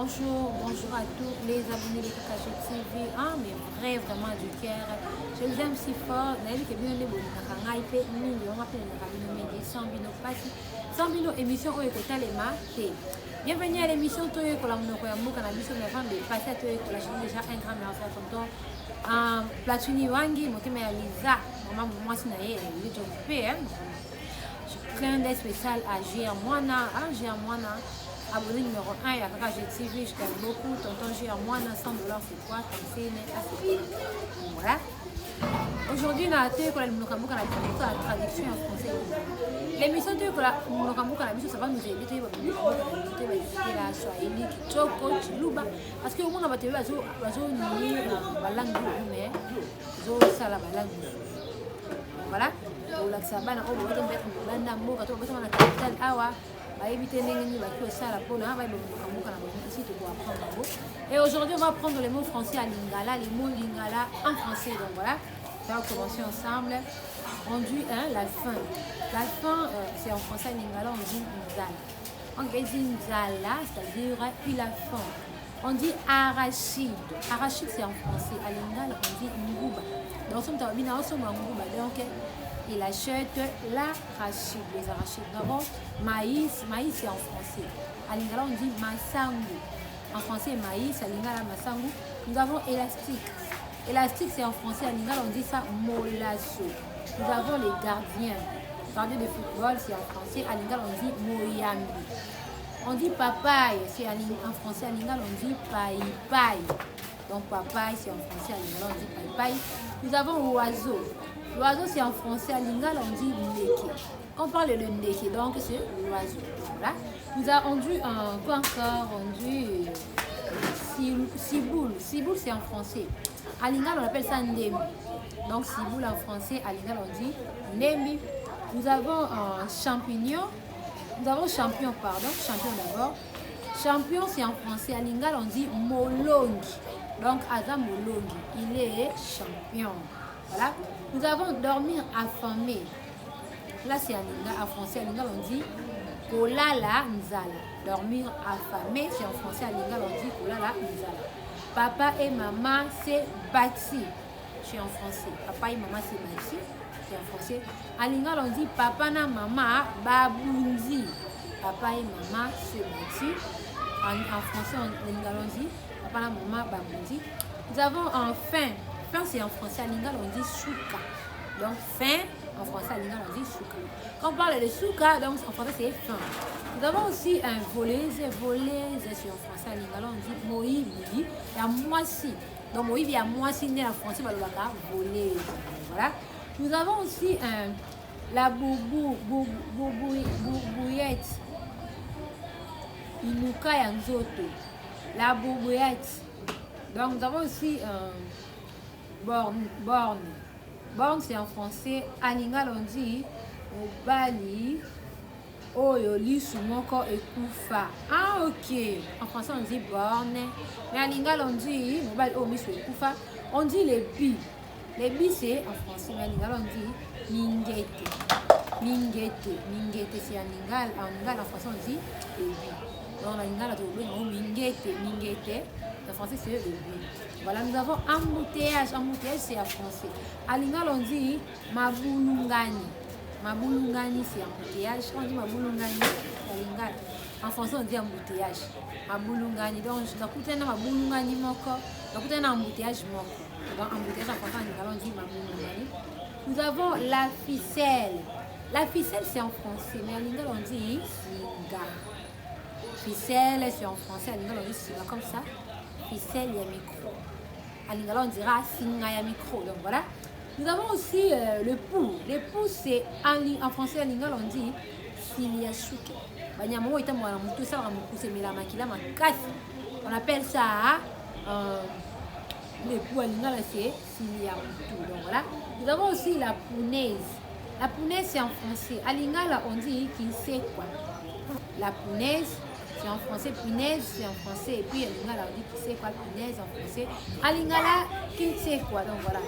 Bonjour, bonjour à tous les abonnés de KKG TV. Ah, mais vraiment du cœur. Je les aime si fort. D'ailleurs, que bien les bons, on sans bino émission au Kotalema. Bienvenue à l'émission Toyo Kolamno Koyamu Cannabis on avant de passer à Toyo Kolachini déjà un grand merci à tonton Platuni Wangi, Motema Liza, maman moi c'est naïe, il est occupé. Clin d'œil spécial à GR Moana, abonné numéro 1 et à KKG TV, je t'aime beaucoup. Tonton GR Moana, 100 $, c'est quoi? Voilà. Aujourd'hui, on a été pour la traduction en français. L'émission de la ça va nous aider la Swahili, Kichoko, Chiluba. Parce que au monde, on va te voir, voilà. Et aujourd'hui, on va prendre les mots français à Lingala, les mots Lingala en français. Donc voilà, on va commencer ensemble. On dit la fin. La fin, c'est en français à Lingala, on dit Nzala. On dit Nzala, c'est-à-dire puis la fin. On dit arachide. Arachide, c'est en français. À Lingala, on dit Nguba. Donc, il achète l'arachide, les arachides. D'abord, maïs c'est en français. À Lingala, on dit masangu. En français, maïs, à Lingala, masangu. Nous avons élastique. Élastique, c'est en français. À Lingala, on dit ça molasso. Nous avons les gardiens. Gardien de football, c'est en français. À Lingala, on dit moyambi. On dit papaye, c'est en français. À Lingala, on dit paille. Donc, papaye, c'est en français. À Lingala, on dit paille. Nous avons oiseau. L'oiseau, c'est en français. À Lingala, on dit ndeke. On parle de ndeke, donc c'est l'oiseau. Voilà. Nous avons dit quoi encore? On dit ciboule. Ciboule, c'est en français. À Lingala, on appelle ça ndemi. Donc, ciboule en français. À Lingala, on dit ndemi. Nous avons champignon. Nous avons champion d'abord. Champion, c'est en français. À Lingala, on dit molongi. Donc, Aza molongi, il est champion. Voilà. Nous avons dormir affamé. Là, c'est en français. À Lingala, on dit kolala nzala. Dormir affamé, c'est en français. À Lingala, on dit kolala nzala. Papa et maman, c'est bâti. C'est en français. Papa et maman, c'est bâti. C'est en français. À Lingala, on dit papa na maman babundi. Papa et maman, c'est bâti. En français, à Lingala, on dit papa na maman babundi. Nous avons fin. Fin, c'est en français. À Lingala, on dit souka. Donc, fin, en français. À Lingala, on dit souka. Quand on parle de souka, donc en français, c'est fin. Nous avons aussi un voleuse, c'est en français. À Lingala, on dit moïbi. Il y a moissi. Donc, moïbi, il y a moissi, né en français, voleuse. Voilà. Nous avons aussi la boubouillette. Inuka yanzoto. La boubouillette. Donc, nous avons aussi borne. Borne, c'est en français. À Lingala, on dit Bali. Oyo lisu moko ekufa. Ah, ok. En français, on dit borne. Mais à Lingala, on dit Mobali oyo lisu ekufa. On dit les billes. Les billes, c'est en français. Mais à Lingala, on dit mingete. Mingete, c'est en Lingala. En Lingala, en français, on dit les billes. Donc, en Lingala, on dit mingete. En français, c'est les billes. Voilà, nous avons embouteillage. Embouteillage, c'est en français. À Lingala, on dit mabulungani. Mabulungani, c'est embouteillage. On dit mabulungani à Lingala. En français, on dit embouteillage. Mabulungani. Donc, je dois écouter un mabulungani moko. Je dois écouter un embouteillage moko. Donc, embouteillage en français, à Lingala, on dit mabulungani. Nous avons la ficelle. La ficelle, c'est en français. Mais à Lingala, on dit singa. Ficelle, c'est en français. À Lingala, on dit singa comme ça. Ficelle, il y a micro. À Lingala, on dira singa, il y a micro. Donc, voilà. Nous avons aussi le pou. Le pou, c'est en français. À Lingala, on dit siliasuke. On appelle ça le pou. À Lingala, c'est siliamutu. Donc, voilà. Nous avons aussi la punaise. La punaise, c'est en français. À Lingala, on dit qu'il sait quoi. La punaise, c'est en français. Punaise, c'est en français. Et puis, à Lingala, on dit qu'il sait quoi. Punaise, en français. À Lingala, qu'il sait quoi. Donc, voilà.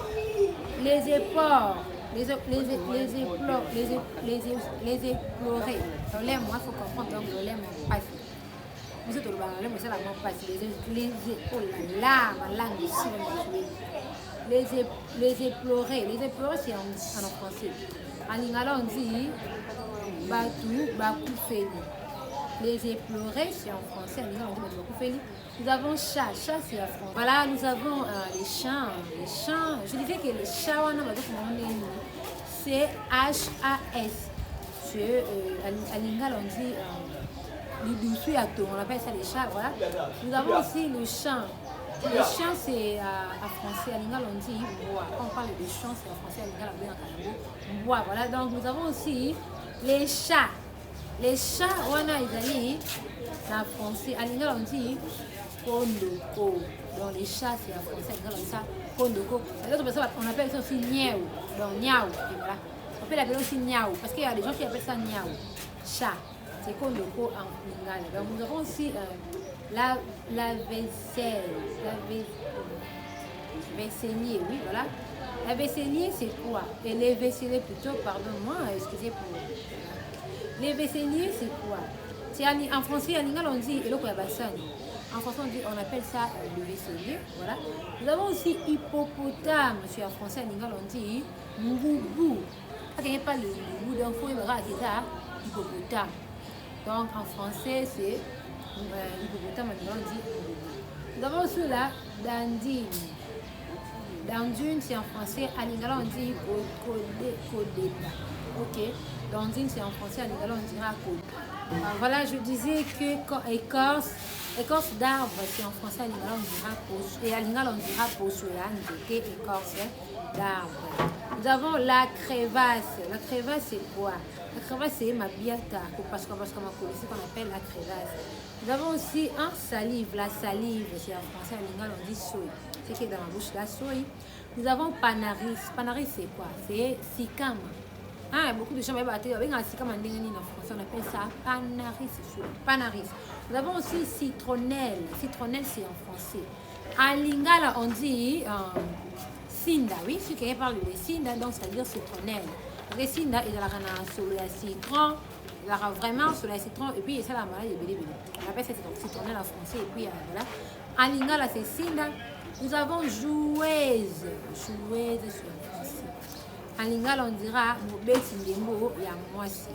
Les éplorés. Les éplorés. Le lait, moi, il faut comprendre. Donc, le lait, pas. vous êtes au Bangalore, mais c'est la même passe. Oh là là, ma langue ici, les éplorés c'est en français. En lingala on dit Batu, Bakoufeli. Les éplorés c'est en français, en lingala on dit Batu, Bakoufeli. Nous avons chat c'est en français. Voilà, nous avons les chants. Je disais que les chats, c'est H-A-S. À lingala on dit on appelle ça les chats, voilà. Nous avons aussi le chant. Le chant, c'est en français, à l'Ingal, on dit bois. Quand on parle de chant, c'est en français, à l'Ingal, on dit en bois. Voilà, donc nous avons aussi les chats. Les chats, on a ici, c'est en français, à l'Ingal, on dit kondoko. Donc les chats, c'est en français, à l'Ingal, on dit ça kondoko. L'autre personne, on appelle ça aussi niaou. Donc niaou, et voilà. On peut l'appeler aussi niaou, parce qu'il y a des gens qui appellent ça niaou. Chat, c'est kondoko en Ingal. Donc nous avons aussi la vaisselle, vaisselier, oui, voilà. La vaisselier, c'est quoi? Et les vaisseliers plutôt, pardon-moi, excusez pour... Les vaisseliers, c'est quoi? C'est en français, en anglais, on dit en français, on appelle ça le vaisselier, voilà. Nous avons aussi hippopotame, en français, en anglais, on dit ngoubou. Quand il n'y a pas le ngoubou, donc il faut ça hippopotame. Donc en français, c'est hippopotame, on dit ngoubou. Nous avons aussi la dandine. Dandine, c'est en français, en lingala, on dit kodeba. Ok, dandine, c'est en français, en lingala, on dira kodeba. Voilà, je disais que écorce d'arbre, c'est en français, en lingala, on dira poche. Et en lingala, on dira pochoya, c'était écorce d'arbre. Nous avons la crevasse. La crevasse, c'est quoi? La crevasse, c'est ma biata, parce qu'on appelle la crevasse. Nous avons aussi un salive. La salive, c'est en français, en lingala, on dit soy. C'est qui est dans la bouche, la soy. Nous avons panaris. Panaris, c'est quoi? C'est sikama. Ah, beaucoup de gens m'ont battu avec un sikama en français, on appelle ça panaris. Panaris. Nous avons aussi citronnelle. Citronnelle, c'est en français. En lingala, on dit sinda. Oui, ceux qui parlent de sinda, donc c'est-à-dire citronnelle. Les sinda, il y a la sur le citron. Il y a vraiment sur le citron. Et puis, il y a ça la maladie de bébé. On appelle ça citronnelle en français. Et puis, voilà. En lingala, c'est sinda. Nous avons joueuse. Joueuse sur le français. En lingala, on dira mobeti ndembo ya mwasi.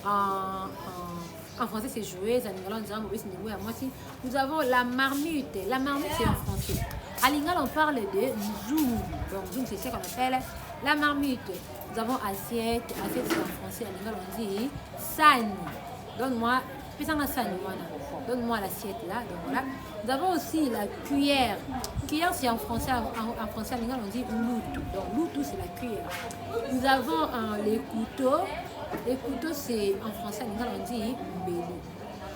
En français, c'est joueuse. En lingala, on dira mobeti ndembo ya mwasi. Nous avons la marmite. La marmite, c'est en français. En lingala, on parle de zoom. Donc, zoom, c'est ce qu'on appelle la marmite. Nous avons assiette. Assiette, c'est en français. En lingala, on dit sani. Donne-moi. Donne-moi l'assiette là. Donc voilà. Nous avons aussi la cuillère. Cuillère, c'est en français. En français, en lingala, on dit loutou. Donc loutou, c'est la cuillère. Nous avons les couteaux. Les couteaux, c'est en français, en lingala, on dit mbeli.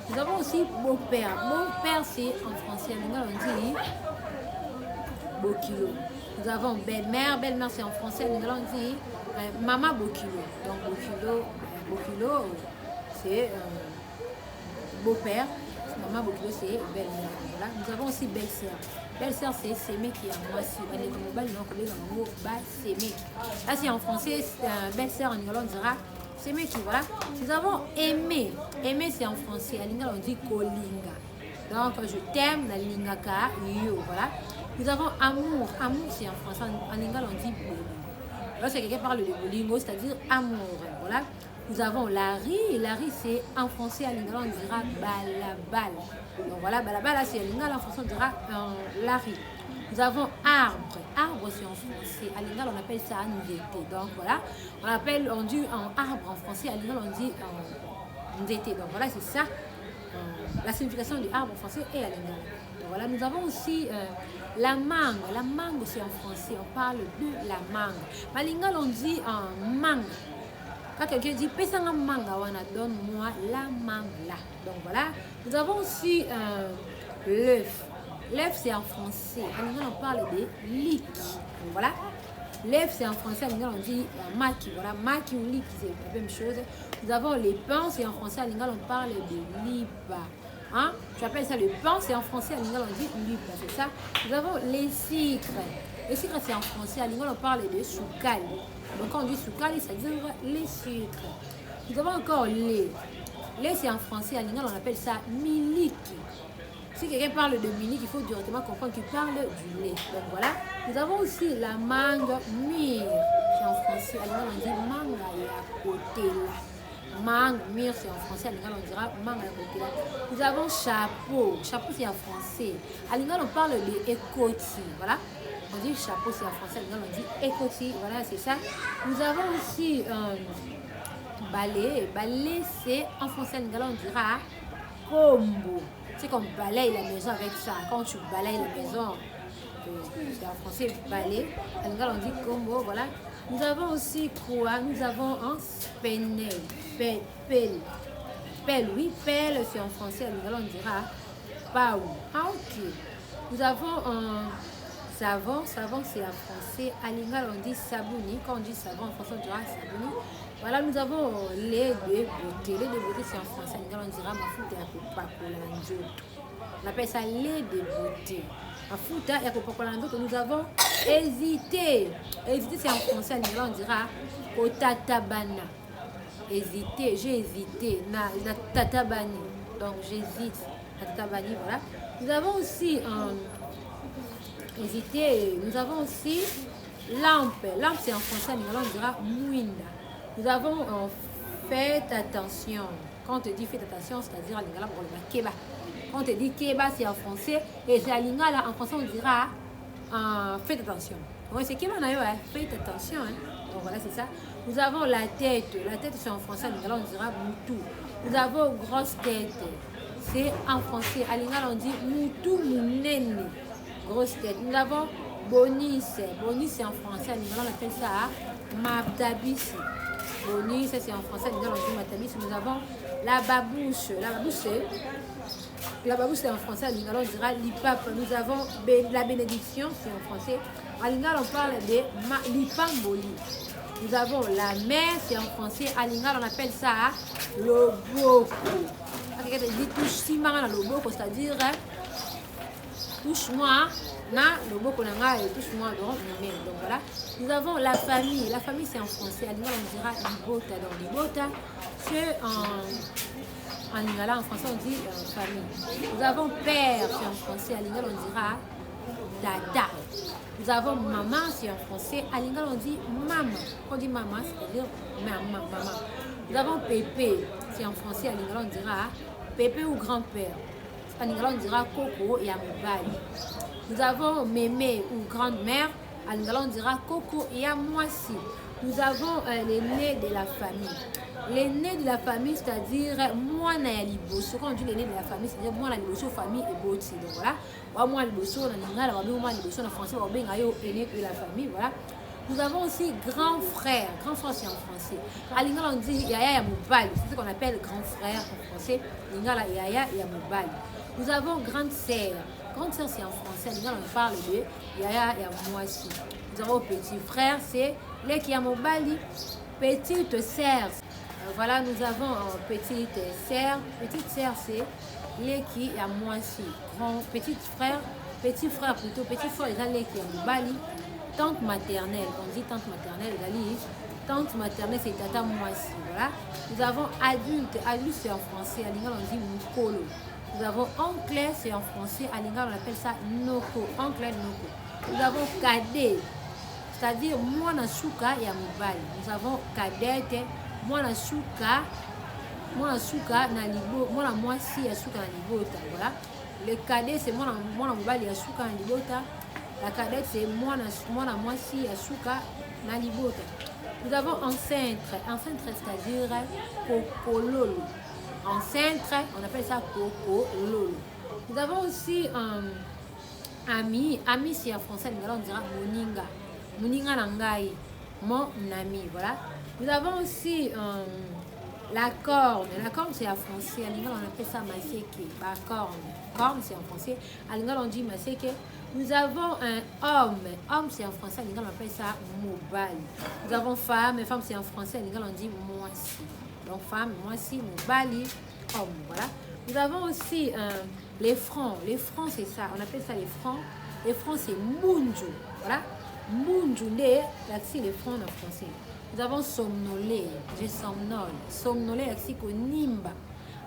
Nous avons aussi beau-père. Beau-père, c'est en français, en lingala, on dit bokilo. Nous avons belle-mère. Belle-mère, c'est en français, en lingala, on dit maman bokilo. Donc bokilo, c'est beau-père. Maman bokilo, c'est belle-mère. Voilà. Nous avons aussi belle-sœur. Belle-sœur, c'est Sémé qui est à moi. Si on est global, on est dans le mot Sémé. Là, c'est en français, belle-sœur, en lingala, on dira Sémé qui, voilà. Nous avons aimé. Aimer, c'est en français. En lingala, on dit kolinga. Donc, je t'aime, la lingaka, yo, voilà. Nous avons amour. Amour, c'est en français. En lingala, on dit bolingo. Là, c'est quelqu'un qui parle de bolingo, c'est-à-dire amour. Voilà. Nous avons la riz. La riz, c'est en français. En lingala, on dira balabal. Donc, voilà, balabal, là, c'est en lingala. En français, on dira la riz. Nous avons arbre. Arbre, c'est en français. À lingala, on appelle ça nzete. Donc, voilà. On dit arbre en français. À lingala, on dit nzete. Donc, voilà, c'est ça. La signification du arbre en français et à lingala. Donc, voilà. Nous avons aussi la mangue. La mangue, c'est en français. On parle de la mangue. À lingala, on dit mangue. Quand quelqu'un dit pesanga manga, donne-moi la mangue là. Donc, voilà. Nous avons aussi l'œuf. L'œuf, c'est en français. En lingala, on parle de lik. Donc, voilà. L'œuf, c'est en français. En lingala, on dit maki. Voilà. Maki ou lik, c'est la même chose. Nous avons les pains, c'est en français. En lingala, on parle de lipa. Hein? J'appelle ça le pain, c'est en français. En lingala, on dit lipa. C'est ça. Nous avons les sucres. Les sucres, c'est en français. En lingala, on parle de soukali. Donc, quand on dit soukali, ça veut dire les sucres. Nous avons encore lait. Lait, c'est en français. À Lingala, on appelle ça miliki. Si quelqu'un parle de miliki, il faut directement comprendre qu'il parle du lait. Donc voilà. Nous avons aussi la mangue mûre. C'est en français. À Lingala, on dit manga ya kotela. Mangue mûre, c'est en français. À Lingala, on dira manga ya kotela. Nous avons chapeau. Chapeau, c'est en français. À Lingala, on parle de ekoti. Voilà. On dit chapeau, c'est en français. À Lingala, on dit ekoti. Voilà, c'est ça. Nous avons aussi balai. Balai, c'est en français. À Lingala, on dira combo. C'est comme balaye la maison avec ça. Quand tu balayes la maison, c'est en français balai. À Lingala, on dit combo. Voilà. Nous avons aussi quoi? Nous avons un spinel. Pelle. Pelle, oui, pelle, c'est en français. À Lingala, on dira pau. Ah, ok. Nous avons un savon. Savon, c'est en français. À Lingala, on dit sabouni. Quand on dit savon, en français, on dira sabouni. Voilà, nous avons lait de beauté. Lait de beauté, c'est en français. À Lingala, on dira mafuta ya kopakola nzoto. On appelle ça lait de beauté. Mafuta ya kopakola nzoto. Nous avons hésité. Hésité, c'est en français. À Lingala, on dira kotatabana. Hésiter, j'ai hésité, na tatabani, donc j'hésite, na tatabani, voilà. Nous avons aussi hésité, nous avons aussi lampe. Lampe, c'est en français, on dira mouinda. Nous avons faites attention. Quand on te dit faites attention, c'est-à-dire à Lingala pour le keba. Quand on te dit keba, c'est en français, et c'est à Lingala, en français, on dira faites attention. Oui, c'est keba, faites attention, hein. Donc voilà, c'est ça. Nous avons la tête. La tête, c'est en français. À Lingala, on dira moutou. Nous avons grosse tête. C'est en français. À Lingala, on dit moutou mounene. Grosse tête. Nous avons bonis. Bonis, c'est en français. À Lingala, on appelle ça mabdabis. Bonis, c'est en français. À Lingala, on dit matabis. Nous avons la babouche. La babouche, c'est en français. À Lingala, on dira lipap. Nous avons la bénédiction. C'est en français. À Lingala, on parle de lipamboli. Nous avons la mère, c'est en français. À Lingala, on appelle ça le boko. Quelqu'un dit touche simara le boko, c'est-à-dire touche-moi na le boko nanga et touche-moi donc voilà. Nous avons la famille. La famille, c'est en français. À Lingala, on dira libota. Donc libota, c'est en Lingala, en français, on dit famille. Nous avons père, c'est en français. À Lingala, on dira dada. Nous avons maman, c'est en français. À Lingala, on dit maman. Quand on dit maman, c'est-à-dire maman. Nous avons pépé, c'est en français. À Lingala, on dira pépé ou grand-père. À Lingala, on dira coco et amobali. Nous avons mémé ou grande-mère. À Lingala, on dira coco et amoisi. Nous avons l'aîné de la famille. L'aîné de la famille, c'est-à-dire moi, na liboso. Quand on dit l'aîné de la famille, c'est-à-dire moi, la liboso, famille et boti. Donc voilà. Moi, liboso, na lingala, moi, liboso, na français, l'aîné de la famille. Voilà. Nous avons aussi grand frère. Grand frère, c'est en français. À Lingala, on dit yaya ya mobali. C'est ce qu'on appelle grand frère en français. Lingala, yaya ya mobali. Nous avons grande sœur. Grande sœur, c'est en français. À Lingala, on parle de yaya ya moisi. Nous avons petit frère, c'est les qui a mobali. Petite sœur. Voilà, nous avons petite sœur. Petite sœur, c'est les qui a moisi. Petit frère plutôt. Petit frère, les qui a mobali. Tante maternelle, on dit tante maternelle, tante maternelle, c'est tata moisi. Voilà. Nous avons adulte. Adulte, c'est en français. À Lingala, on dit mukolo. Nous avons oncle, c'est en français. À Lingala, on appelle ça noko. Oncle, noko. Nous avons cadet. C'est-à-dire, moi, na souka et à mobali. Nous avons cadette. Moi, na souka na libo. Moi, na moisi ya souka na libota. Voilà. Le cadet, c'est moi, na mobali ya souka na libota. La cadette, c'est moi, na moisi ya souka na libota. Nous avons enceinte. Enceinte, c'est-à-dire kokololo. Enceinte, on appelle ça kokololo. Nous avons aussi ami. Ami, c'est en français. On dira moninga. Moninga nangai, mon ami, voilà. Nous avons aussi la corne. La corne, c'est en français. À Lingala, on appelle ça maseke. La corne. Corne, c'est en français. À Lingala, on dit maseke. Nous avons un homme. Homme, c'est en français. À Lingala, on appelle ça mobile. Nous avons femme. Femme, c'est en français. À Lingala, on dit moisi. Donc, femme, moisi, mobile, homme, voilà. Nous avons aussi les francs. Les francs, c'est ça. On appelle ça les francs. Les francs, c'est munju. Voilà. Munjunde, l'axi les francs en français. Nous avons somnolé, je somnole. Somnolé, l'axi ko nimba.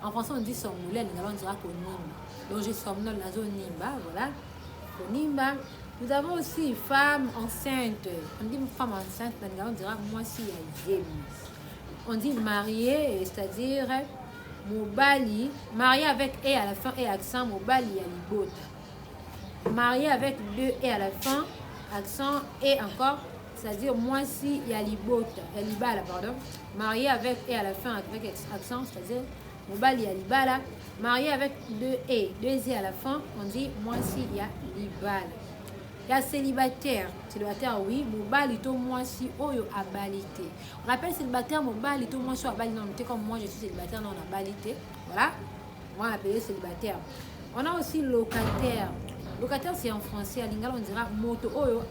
En français, on dit somnolé, on dira konimba. Donc, je somnole la zone nimba, voilà. Konimba. Nous avons aussi femme enceinte. On dit femme enceinte, on dira moi si il y a on dit marié, c'est-à-dire mobali, marié avec et à la fin et accent, mobali à libota. Marié avec deux et à la fin, accent et encore, c'est-à-dire moi si il y a libota, libala, pardon. Marié avec et à la fin avec accent, c'est-à-dire mobali à libala. Marié avec deux et à la fin, on dit moi si il y a libala. Il y a célibataire, oui, mobali to moi si oyo abalité. On appelle célibataire mobali to moi si abalité. Non, comme moi je suis célibataire, non, on abalité. Voilà, on va appeler célibataire. On a aussi locataire. Locataire c'est en français, à lingala on dira moto oyo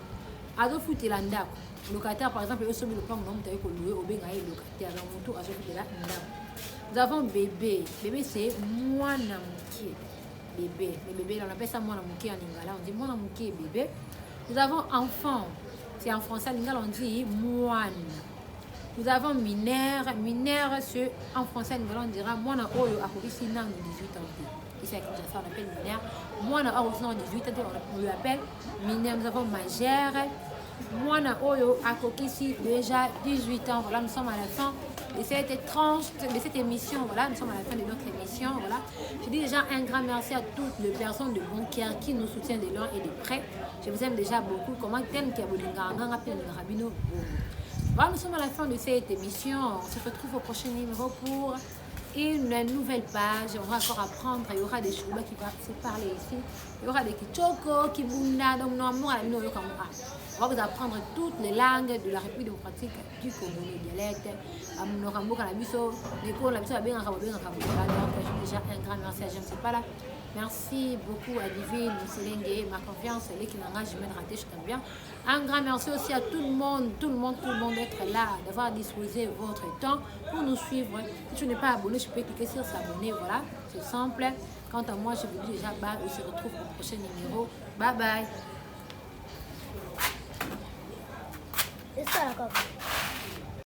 azo futela ndako. Locataire par exemple, yo sobi le plan non tayo ko louer obenga locataire dans moto azo futela ndako. Nous avons bébé. Bébé c'est moi na mukie. Bébé, les bébés, on appelle ça moi mouké en lingala, on dit moi mouké bébé. Nous avons enfant, c'est en français en lingala on dit moine. Nous avons mineur, mineur c'est en français en lingala on dira moi na oyo akobisi nang 18 ans. Ici avec ça on appelle mineur. Moi na oyo 18 ans on lui appelle mineur. Nous avons majeur. Moi na oyo akokisi déjà 18 ans. Voilà, nous sommes à la fin de cette tranche, de cette émission. Voilà, nous sommes à la fin de notre émission. Voilà. Je dis déjà un grand merci à toutes les personnes de bon cœur qui nous soutiennent de loin et de près. Je vous aime déjà beaucoup. Comment t'aimes qu'il y a Rabino. Voilà, nous sommes à la fin de cette émission. On se retrouve au prochain numéro pour une nouvelle page. On va encore apprendre. Il y aura des choses qui vont se parler ici. Il y aura des kichoko, kibunda, donc non, on va vous apprendre toutes les langues de la République démocratique du Congo, les dialectes. Déjà un grand merci à James Sepala. Merci beaucoup à Divine, Mselenge, ma confiance, les qui n'engagent, je me raté, je t'aime bien. Un grand merci aussi à tout le monde d'être là, d'avoir disposé votre temps pour nous suivre. Si tu n'es pas abonné, je peux cliquer sur s'abonner, voilà, c'est simple. Quant à moi, je vous dis déjà bye, on se retrouve au prochain numéro. Bye bye. C'est ça la coque.